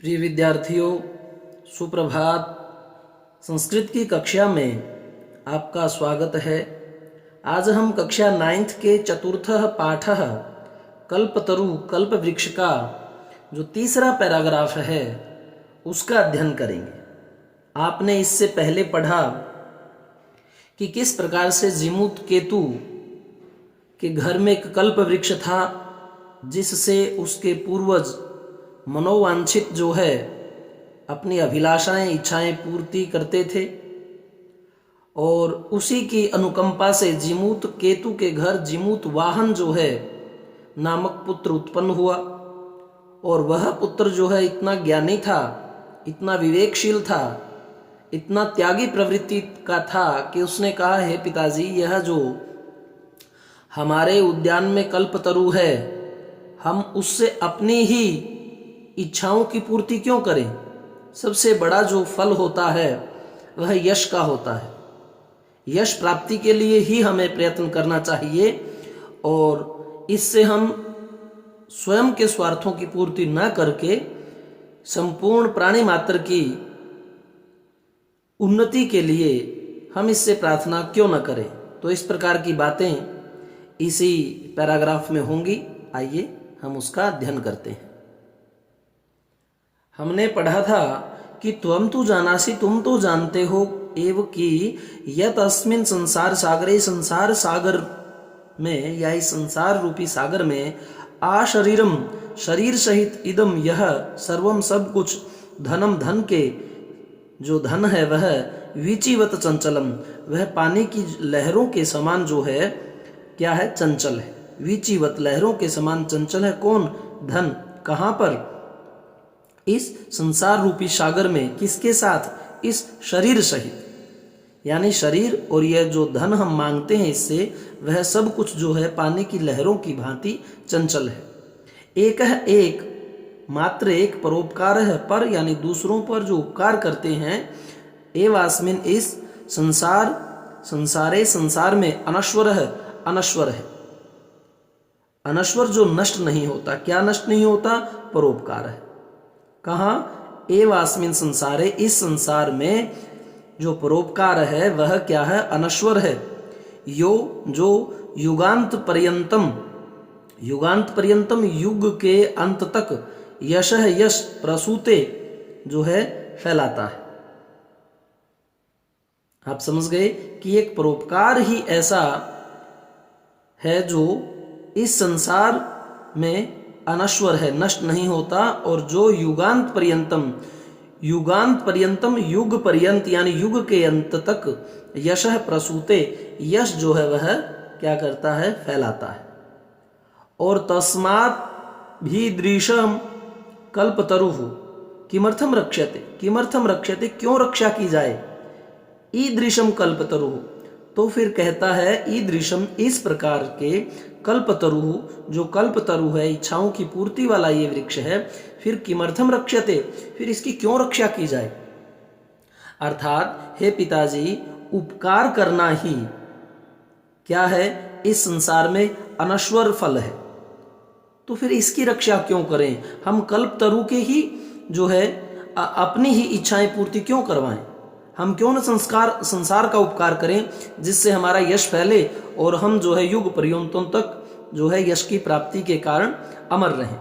प्रिय विद्यार्थियों, सुप्रभात। संस्कृत की कक्षा में आपका स्वागत है। आज हम कक्षा 9th के चतुर्थ पाठ कल्पतरु कल्प वृक्ष का जो तीसरा पैराग्राफ है उसका अध्ययन करेंगे। आपने इससे पहले पढ़ा कि किस प्रकार से जीमूत केतु के घर में एक कल्प वृक्ष था जिससे उसके पूर्वज मनोवांछित जो है अपनी अभिलाषाएं इच्छाएं पूर्ति करते थे, और उसी की अनुकंपा से जीमूत केतु के घर जीमूत वाहन जो है नामक पुत्र उत्पन्न हुआ। और वह पुत्र जो है इतना ज्ञानी था, इतना विवेकशील था, इतना त्यागी प्रवृत्ति का था कि उसने कहा, हे पिताजी, यह जो हमारे उद्यान में कल्पतरु है, हम उससे अपनी ही इच्छाओं की पूर्ति क्यों करें। सबसे बड़ा जो फल होता है वह यश का होता है। यश प्राप्ति के लिए ही हमें प्रयत्न करना चाहिए, और इससे हम स्वयं के स्वार्थों की पूर्ति न करके संपूर्ण प्राणी मात्र की उन्नति के लिए हम इससे प्रार्थना क्यों न करें। तो इस प्रकार की बातें इसी पैराग्राफ में होंगी। आइए हम उसका अध्ययन करते हैं। हमने पढ़ा था कि त्वम तु जानासि, तुम तो जानते हो, एव कि यत अस्मिन् संसार सागरे, संसार सागर में या इस संसार रूपी सागर में आशरीरम शरीर सहित इदम यह सर्वम सब कुछ धनम धन के जो धन है वह वीचिवत चंचलम, वह पानी की लहरों के समान जो है क्या है, चंचल है। वीचिवत लहरों के समान चंचल है। कौन? धन। कहाँ पर? इस संसार रूपी सागर में। किसके साथ? इस शरीर सहित, यानी शरीर और यह जो धन हम मांगते हैं इससे, वह सब कुछ जो है पानी की लहरों की भांति चंचल है। एक है, एक मात्र एक, परोपकार है, पर यानी दूसरों पर जो उपकार करते हैं। एवास्मिन इस संसार संसारे, संसार में, अनश्वर है, अनश्वर है। अनश्वर जो नष्ट नहीं होता। क्या नष्ट नहीं होता? परोपकार है। कहाँ? एवास्मिन संसारे, इस संसार में जो परोपकार है वह क्या है? अनश्वर है। यो जो युगांत पर्यंतम, युगांत पर्यंतम युग के अंत तक, यश है, यश प्रसूते जो है फैलाता है। आप समझ गए कि एक परोपकार ही ऐसा है जो इस संसार में अनश्वर है, नष्ट नहीं होता, और जो युगांत पर्यंतम, युगांत पर्यंतम युग पर्यंत यानी युग के अंत तक, यश प्रसूते, यश जो है वह क्या करता है? फैलाता है। और तस्मात् भी दृशम कल्पतरुः किमर्थम रक्ष्यते, किमर्थम रक्ष्यते, क्यों रक्षा की जाए? ईदृशम कल्पतरुः, तो फिर कहता है ईदृशम, इस प्रकार के, कल्पतरु जो कल्पतरु है, इच्छाओं की पूर्ति वाला ये वृक्ष है, फिर किमर्थम रक्ष्यते, फिर इसकी क्यों रक्षा की जाए। अर्थात हे पिताजी, उपकार करना ही क्या है? इस संसार में अनश्वर फल है, तो फिर इसकी रक्षा क्यों करें? हम कल्पतरु के ही जो है अपनी ही इच्छाएं पूर्ति क्यों करवाएं? हम क्यों न संसार का उपकार करें जिससे हमारा यश फैले और हम जो है युग पर्यंतों तक जो है यश की प्राप्ति के कारण अमर रहें।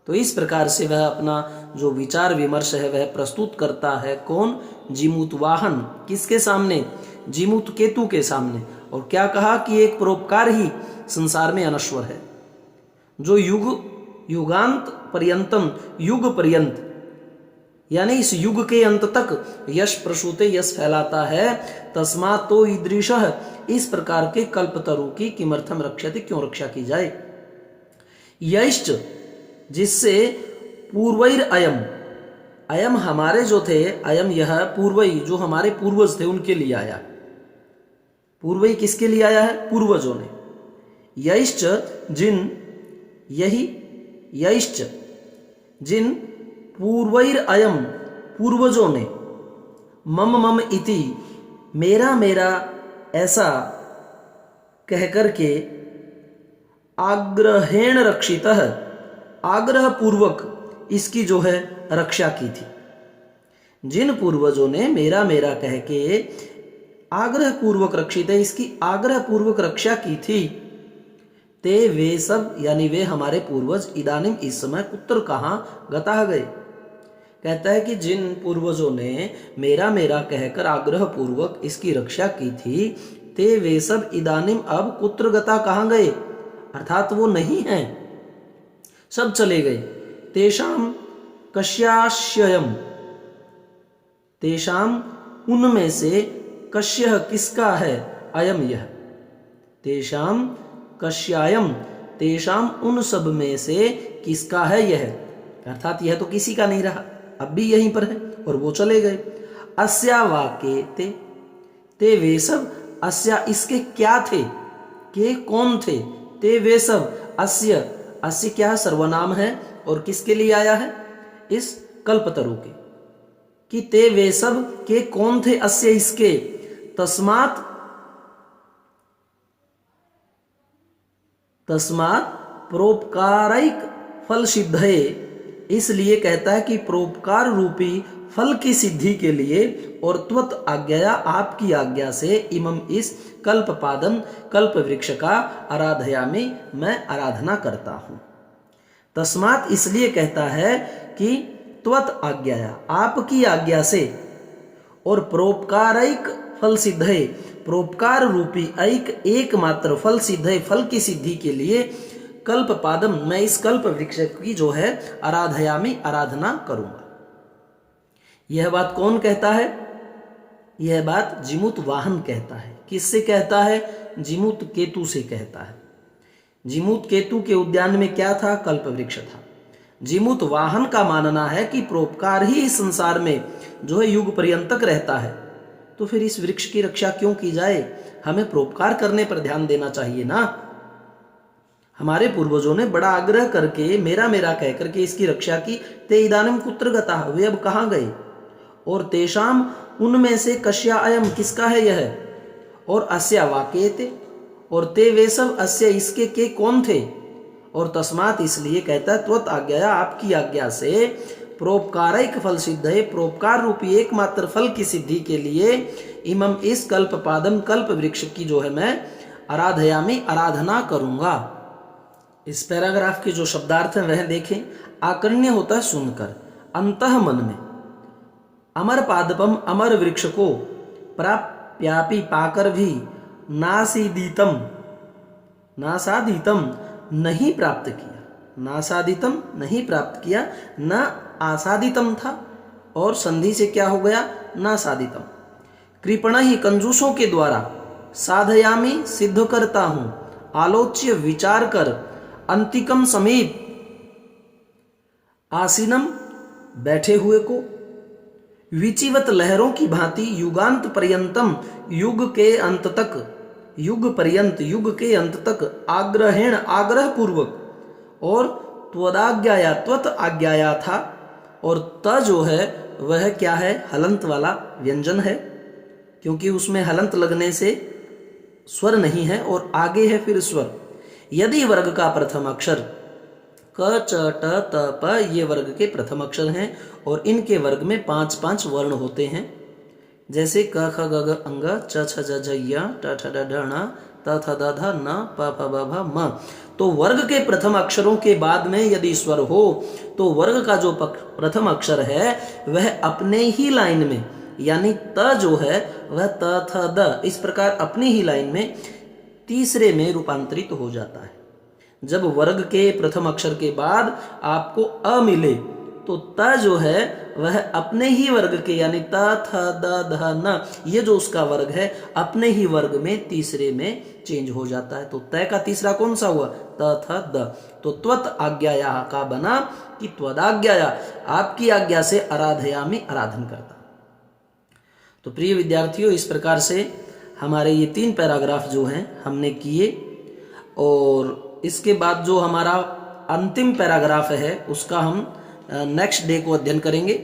तो इस प्रकार से वह अपना जो विचार विमर्श है वह प्रस्तुत करता है। कौन? जीमूत वाहन। किसके सामने? जीमूत केतु के सामने। और क्या कहा कि एक परोपकार ही संसार में अनश्वर है, जो युगांत पर्यंतम, युग पर्यंत यानी इस युग के अंत तक यश प्रसूते, यश फैलाता है। तस्मात् तो ईदृशः, इस प्रकार के कल्पतरु की किमर्थम रक्ष्यते, क्यों रक्षा की जाए। यश्च, जिससे पूर्वैर अयम, अयम हमारे जो थे, अयम यह पूर्वई जो हमारे पूर्वज थे उनके लिए आया। पूर्वई किसके लिए आया है? पूर्वजों ने। यश्च जिन, यही यश्च जिन पूर्वैर अयम, पूर्वजों ने, मम मम इति, मेरा मेरा ऐसा कहकर के, आग्रहेण रक्षितः, आग्रह पूर्वक इसकी जो है रक्षा की थी। जिन पूर्वजों ने मेरा मेरा कह के आग्रह पूर्वक रक्षित है, इसकी आग्रह पूर्वक रक्षा की थी, ते वे सब यानी वे हमारे पूर्वज इदानिम इस समय कुत्र कहाँ गता गए। कहता है कि जिन पूर्वजों ने मेरा मेरा कहकर आग्रह पूर्वक इसकी रक्षा की थी, ते वे सब इदानिम अब कुत्र गता कहाँ गए, अर्थात वो नहीं हैं, सब चले गए। तेषाम कस्याश्ययम, तेषाम उनमें से, कश्य किसका है, अयम यह, तेषाम कश्यायम तेषाम उन सब में से किसका है यह, अर्थात यह तो किसी का नहीं रहा, अब भी यहीं पर है और वो चले गए। अस्या वाके ते वे सब, अस्या इसके क्या थे, के कौन थे, ते वे सब, अस्य क्या सर्वनाम है और किसके लिए आया है, इस कल्पतरु के, कि ते वे सब के कौन थे, अस्य इसके, तस्मात परोपकारिक फल सिद्धये, इसलिए कहता है कि परोपकार रूपी फल की सिद्धि के लिए और त्वत आज्ञया आपकी आज्ञा से, इमम इस कल्प पादम कल्प वृक्ष का आराधयामि मैं आराधना करता हूं। तस्मात इसलिए कहता है कि त्वत आज्ञया आपकी आज्ञा से, और परोपकारिक फल सिद्धये परोपकार रूपी एकमात्र फल सिद्धये फल की सिद्धि के लिए, कल्प पादम मैं इस कल्प वृक्ष की जो है आराधयामि आराधना करूंगा। यह बात कौन कहता है, यह बात जिमुत वाहन कहता है। किससे कहता है, जिमुत केतु से कहता है। जिमुत केतु के उद्यान में क्या था, कल्प वृक्ष था। जिमुत वाहन का मानना है कि परोपकार ही इस संसार में जो है युग पर्यंतक रहता है, तो फिर इस वृक्ष की रक्षा क्यों की जाए, हमें परोपकार करने पर ध्यान देना चाहिए ना। हमारे पूर्वजों ने बड़ा आग्रह करके मेरा मेरा कह करके इसकी रक्षा की, ते इदानीम कुत्र गता, वे अब कहाँ गए, और तेषाम उनमें से कश्या अयम किसका है यह, और अस्या वाकेते और ते वे सब, अस्य इसके के कौन थे, और तस्मात इसलिए कहता है त्वत आज्ञया आपकी आज्ञा से, परोपकारिक फल सिद्धये परोपकार रूपी एकमात्र फल की सिद्धि के लिए, इमम इस कल्प पादम कल्प वृक्ष की जो है मैं आराधयामि आराधना करूंगा। इस पैराग्राफ के जो शब्दार्थ हैं वह देखें। आकर्ण्य होता है सुनकर, अंतः मन में, अमर पादपम अमर वृक्ष को प्राप्यापि पाकर भी, नासीदितम नासादितम नहीं प्राप्त किया, नासादितम नहीं प्राप्त किया, न आसादितम था और संधि से क्या हो गया, नासादितम। कृपण ही कंजूसों के द्वारा, साधयामी सिद्ध करता हूं, आलोच्य विचार कर, अंतिकम समीप, आसीनम बैठे हुए को, विचिवत लहरों की भांति, युगांत पर्यंतम युग के अंत तक, युग पर्यंत युग के अंत तक, आग्रहेण आग्रह पूर्वक, और त्वदाज्ञाया त्वत आज्ञाया था, और त जो है वह क्या है, हलंत वाला व्यंजन है, क्योंकि उसमें हलंत लगने से स्वर नहीं है और आगे है फिर स्वर। यदि वर्ग का प्रथम अक्षर क च ट त प ये वर्ग के प्रथम अक्षर हैं और इनके वर्ग में 5-5 वर्ण होते हैं, जैसे क ख ग घ अंग, च छ ज झ य, ट ठ ड ढ ण, त थ द ध न, प फ ब भ म। तो वर्ग के प्रथम अक्षरों के बाद में यदि स्वर हो तो वर्ग का जो प्रथम अक्षर है वह अपने ही लाइन में, यानी त जो है वह त थ द इस प्रकार अपनी ही लाइन में तीसरे में रूपांतरित हो जाता है। जब वर्ग के प्रथम अक्षर के बाद आपको अ मिले तो त जो है वह अपने ही वर्ग के, यानी त थ द ध न, ये जो उसका वर्ग है अपने ही वर्ग में तीसरे में चेंज हो जाता है। तो तय का तीसरा कौन सा हुआ, त थ द। तो त्वत आज्ञाया का बना कि त्वदाज्ञाया आपकी आज्ञा से आराधयामि आराधन करता। तो प्रिय विद्यार्थियों, इस प्रकार से हमारे ये 3 पैराग्राफ जो हैं हमने किए, और इसके बाद जो हमारा अंतिम पैराग्राफ है उसका हम नेक्स्ट डे को अध्ययन करेंगे।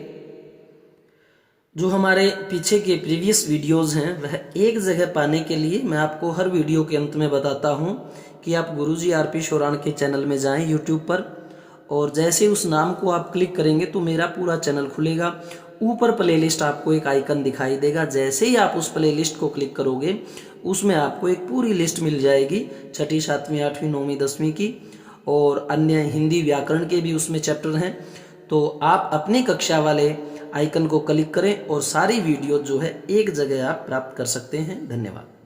जो हमारे पीछे के प्रीवियस वीडियोस हैं वह एक जगह पाने के लिए मैं आपको हर वीडियो के अंत में बताता हूं कि आप गुरुजी आरपी शोराण के चैनल में जाएं यूट्यूब पर, और जैसे उस नाम को आप क्लिक करेंगे तो मेरा पूरा चैनल खुलेगा। ऊपर प्लेलिस्ट आपको एक आइकन दिखाई देगा, जैसे ही आप उस प्लेलिस्ट को क्लिक करोगे उसमें आपको एक पूरी लिस्ट मिल जाएगी 6ठी 7वीं 8वीं 9वीं 10वीं की, और अन्य हिंदी व्याकरण के भी उसमें चैप्टर हैं। तो आप अपनी कक्षा वाले आइकन को क्लिक करें और सारी वीडियो जो है एक जगह आप प्राप्त कर सकते हैं। धन्यवाद।